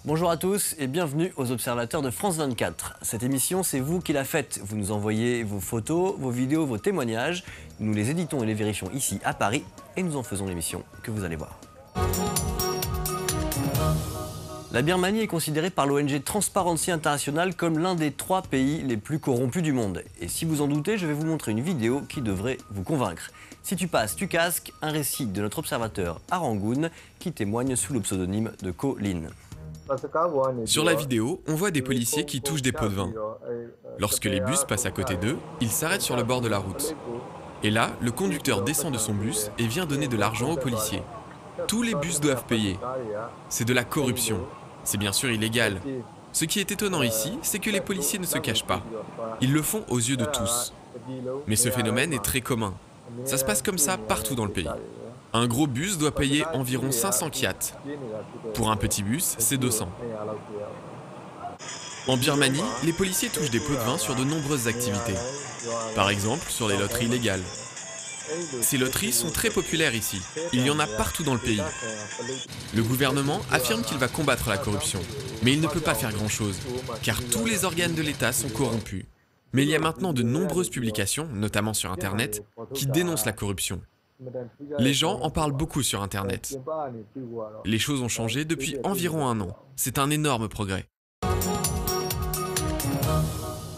Bonjour à tous et bienvenue aux Observateurs de France 24. Cette émission, c'est vous qui la faites. Vous nous envoyez vos photos, vos vidéos, vos témoignages. Nous les éditons et les vérifions ici à Paris et nous en faisons l'émission que vous allez voir. La Birmanie est considérée par l'ONG Transparency International comme l'un des 3 pays les plus corrompus du monde. Et si vous en doutez, je vais vous montrer une vidéo qui devrait vous convaincre. Si tu passes, tu casques, un récit de notre observateur à Rangoon qui témoigne sous le pseudonyme de Ko Lin. Sur la vidéo, on voit des policiers qui touchent des pots de vin. Lorsque les bus passent à côté d'eux, ils s'arrêtent sur le bord de la route. Et là, le conducteur descend de son bus et vient donner de l'argent aux policiers. Tous les bus doivent payer. C'est de la corruption. C'est bien sûr illégal. Ce qui est étonnant ici, c'est que les policiers ne se cachent pas. Ils le font aux yeux de tous. Mais ce phénomène est très commun. Ça se passe comme ça partout dans le pays. Un gros bus doit payer environ 500 kyats. Pour un petit bus, c'est 200. En Birmanie, les policiers touchent des pots de vin sur de nombreuses activités. Par exemple, sur les loteries légales. Ces loteries sont très populaires ici. Il y en a partout dans le pays. Le gouvernement affirme qu'il va combattre la corruption. Mais il ne peut pas faire grand-chose, car tous les organes de l'État sont corrompus. Mais il y a maintenant de nombreuses publications, notamment sur Internet, qui dénoncent la corruption. Les gens en parlent beaucoup sur Internet. Les choses ont changé depuis environ 1 an. C'est un énorme progrès.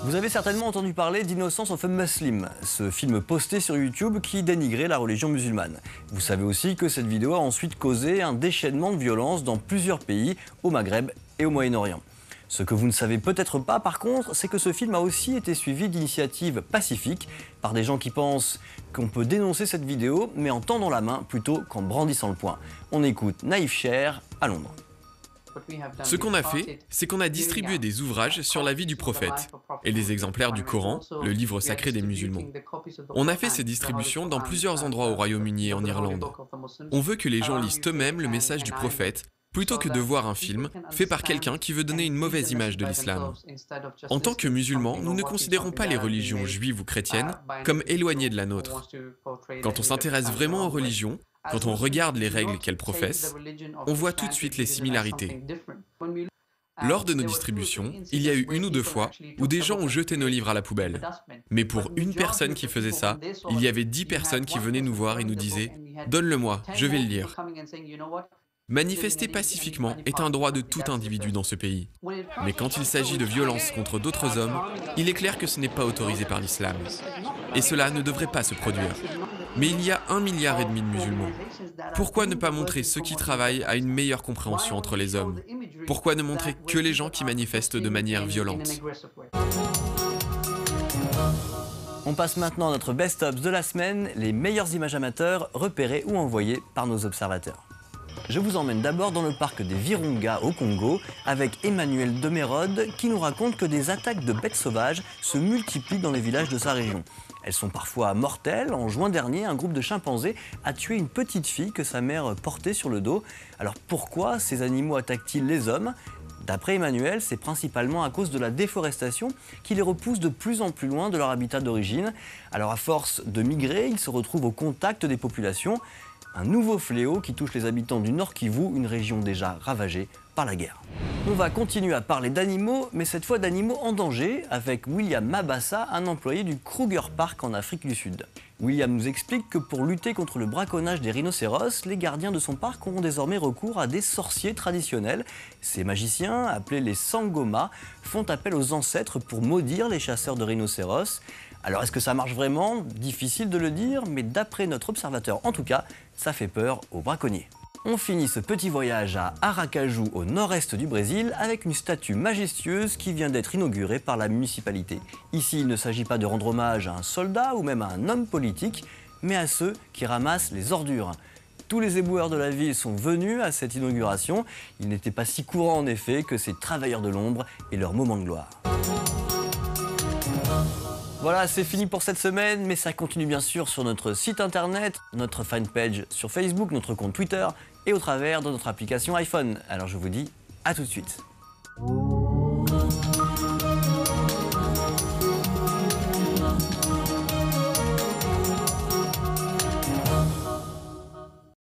Vous avez certainement entendu parler d'Innocence of a Muslim, ce film posté sur YouTube qui dénigrait la religion musulmane. Vous savez aussi que cette vidéo a ensuite causé un déchaînement de violence dans plusieurs pays, au Maghreb et au Moyen-Orient. Ce que vous ne savez peut-être pas par contre, c'est que ce film a aussi été suivi d'initiatives pacifiques par des gens qui pensent qu'on peut dénoncer cette vidéo, mais en tendant la main plutôt qu'en brandissant le poing. On écoute Naïf Cher à Londres. Ce qu'on a fait, c'est qu'on a distribué des ouvrages sur la vie du prophète et des exemplaires du Coran, le livre sacré des musulmans. On a fait ces distributions dans plusieurs endroits au Royaume-Uni et en Irlande. On veut que les gens lisent eux-mêmes le message du prophète plutôt que de voir un film fait par quelqu'un qui veut donner une mauvaise image de l'islam. En tant que musulmans, nous ne considérons pas les religions juives ou chrétiennes comme éloignées de la nôtre. Quand on s'intéresse vraiment aux religions, quand on regarde les règles qu'elles professent, on voit tout de suite les similarités. Lors de nos distributions, il y a eu 1 ou 2 fois où des gens ont jeté nos livres à la poubelle. Mais pour une personne qui faisait ça, il y avait 10 personnes qui venaient nous voir et nous disaient « Donne-le-moi, je vais le lire ». Manifester pacifiquement est un droit de tout individu dans ce pays. Mais quand il s'agit de violence contre d'autres hommes, il est clair que ce n'est pas autorisé par l'islam. Et cela ne devrait pas se produire. Mais il y a 1,5 milliard de musulmans. Pourquoi ne pas montrer ceux qui travaillent à une meilleure compréhension entre les hommes? Pourquoi ne montrer que les gens qui manifestent de manière violente? On passe maintenant à notre best-of de la semaine, les meilleures images amateurs repérées ou envoyées par nos observateurs. Je vous emmène d'abord dans le parc des Virunga au Congo avec Emmanuel Demerode qui nous raconte que des attaques de bêtes sauvages se multiplient dans les villages de sa région. Elles sont parfois mortelles. En juin dernier, un groupe de chimpanzés a tué une petite fille que sa mère portait sur le dos. Alors pourquoi ces animaux attaquent-ils les hommes ? D'après Emmanuel, c'est principalement à cause de la déforestation qui les repousse de plus en plus loin de leur habitat d'origine. Alors à force de migrer, ils se retrouvent au contact des populations. Un nouveau fléau qui touche les habitants du Nord Kivu, une région déjà ravagée par la guerre. On va continuer à parler d'animaux, mais cette fois d'animaux en danger, avec William Mabassa, un employé du Kruger Park en Afrique du Sud. William nous explique que pour lutter contre le braconnage des rhinocéros, les gardiens de son parc auront désormais recours à des sorciers traditionnels. Ces magiciens, appelés les Sangoma, font appel aux ancêtres pour maudire les chasseurs de rhinocéros. Alors est-ce que ça marche vraiment? Difficile de le dire, mais d'après notre observateur en tout cas, ça fait peur aux braconniers. On finit ce petit voyage à Aracaju, au nord-est du Brésil, avec une statue majestueuse qui vient d'être inaugurée par la municipalité. Ici, il ne s'agit pas de rendre hommage à un soldat ou même à un homme politique, mais à ceux qui ramassent les ordures. Tous les éboueurs de la ville sont venus à cette inauguration. Il n'était pas si courant en effet que ces travailleurs de l'ombre aient leur moment de gloire. Voilà, c'est fini pour cette semaine, mais ça continue bien sûr sur notre site internet, notre fanpage sur Facebook, notre compte Twitter et au travers de notre application iPhone. Alors je vous dis à tout de suite.